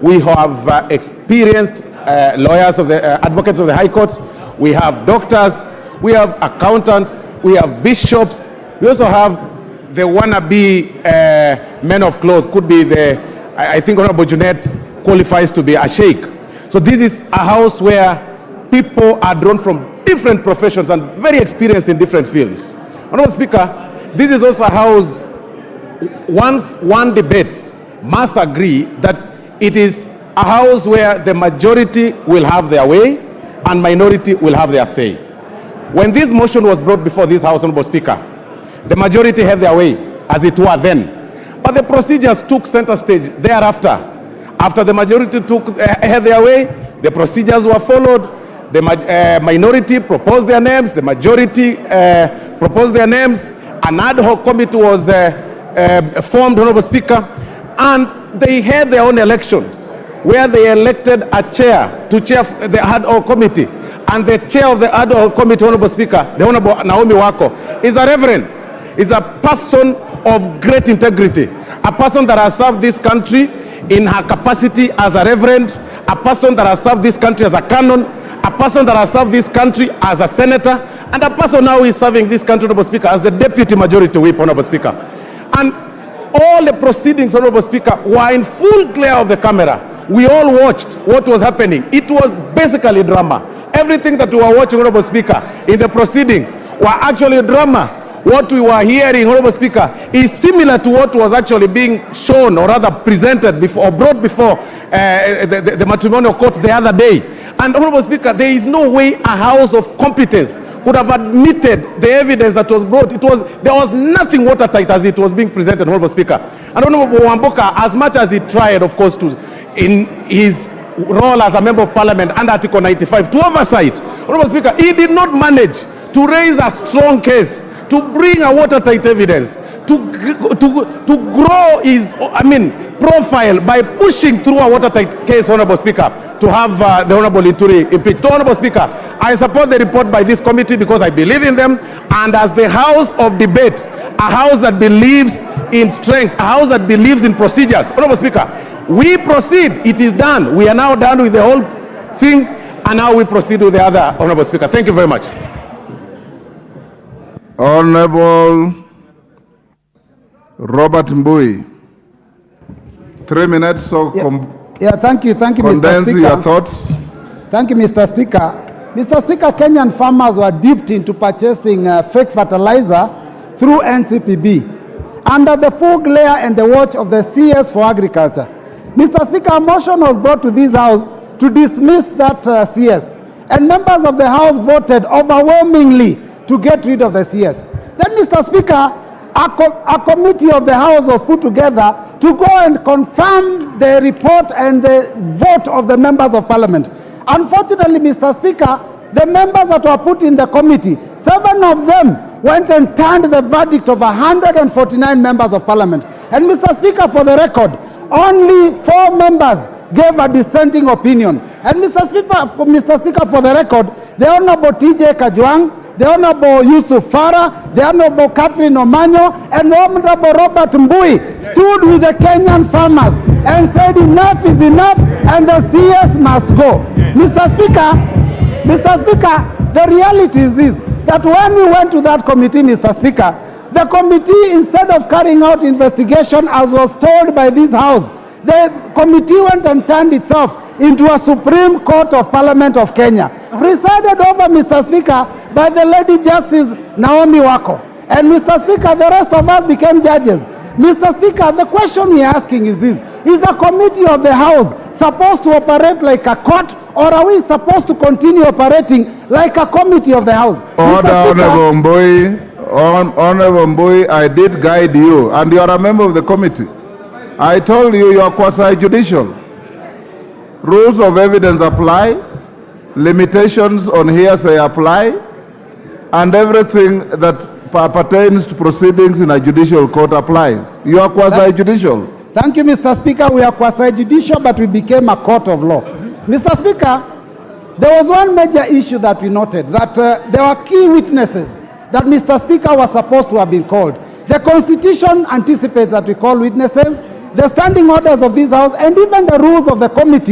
We have experienced lawyers of the advocates of the High Court. We have doctors. We have accountants. We have bishops. We also have the wannabe men of cloth. Could be I think Honorable Junet qualifies to be a sheikh. So this is a house where people are drawn from different professions and very experienced in different fields. Honorable Speaker, this is also a house, once one debates, must agree that it is a house where the majority will have their way and minority will have their say. When this motion was brought before this House, Honorable Speaker, the majority had their way, as it were then. But the procedures took center stage thereafter. After the majority had their way, the procedures were followed. The minority proposed their names. The majority proposed their names. An ad hoc committee was formed, Honorable Speaker, and they had their own elections, where they elected a chair to chair the ad hoc committee. And the chair of the ad hoc committee, Honorable Speaker, the Honorable Naomi Wako, is a reverend, is a person of great integrity, a person that has served this country in her capacity as a reverend, a person that has served this country as a canon, a person that has served this country as a senator, and a person now is serving this country, Honorable Speaker, as the deputy majority whip, Honorable Speaker. And all the proceedings, Honorable Speaker, were in full glare of the camera. We all watched what was happening. It was basically drama. Everything that we were watching, Honorable Speaker, in the proceedings were actually drama. What we were hearing, Honorable Speaker, is similar to what was actually being shown, or rather presented before, or brought before the matrimonial court the other day. And Honorable Speaker, there is no way a house of competence could have admitted the evidence that was brought. There was nothing watertight as it was being presented, Honorable Speaker. And Honorable Wamboka, as much as he tried, of course, in his role as a member of Parliament under Article 95 to oversight, Honorable Speaker, he did not manage to raise a strong case, to bring a watertight evidence, to grow his, profile by pushing through a watertight case, Honorable Speaker, to have the Honorable Linturi impeached. So, Honorable Speaker, I support the report by this committee because I believe in them, and as the house of debate, a house that believes in strength, a house that believes in procedures. Honorable Speaker, we proceed. It is done. We are now done with the whole thing, and now we proceed with the other, Honorable Speaker. Thank you very much. Honorable Robert Mbui, 3 minutes. So thank you, Mr. Speaker. Your thoughts. Thank you, Mr. Speaker. Mr. Speaker, Kenyan farmers were dipped into purchasing fake fertilizer through NCPB under the full glare and the watch of the CS for Agriculture. Mr. Speaker, a motion was brought to this House to dismiss that CS, and members of the House voted overwhelmingly to get rid of the CS. Then, Mr. Speaker, a committee of the House was put together to go and confirm the report and the vote of the members of Parliament. Unfortunately, Mr. Speaker, the members that were put in the committee, 7 of them went and turned the verdict of 149 members of Parliament. And Mr. Speaker, for the record, only 4 members gave a dissenting opinion. And Mr. Speaker, for the record, the Honorable TJ Kajwang, the Honorable Yusuf Farah, the Honorable Catherine Omanyo, and the Honorable Robert Mbui stood with the Kenyan farmers and said enough is enough and the CS must go. Mr. Speaker, the reality is this, that when we went to that committee, Mr. Speaker, the committee, instead of carrying out investigation as was told by this House, the committee went and turned itself into a Supreme Court of Parliament of Kenya, presided over, Mr. Speaker, by the Lady Justice Naomi Wako. And Mr. Speaker, the rest of us became judges. Mr. Speaker, the question we're asking is this: is the committee of the House supposed to operate like a court, or are we supposed to continue operating like a committee of the House? Order, Honorable Mbui. Honorable Mbui, I did guide you, and you are a member of the committee. I told you you are quasi-judicial. Rules of evidence apply, limitations on hearsay apply, and everything that pertains to proceedings in a judicial court applies. You are quasi-judicial. Thank you, Mr. Speaker. We are quasi-judicial, but we became a court of law. Mr. Speaker, there was one major issue that we noted, that there were key witnesses that Mr. Speaker was supposed to have been called. The Constitution anticipates that we call witnesses. the standing orders of this House, and even the rules of the committee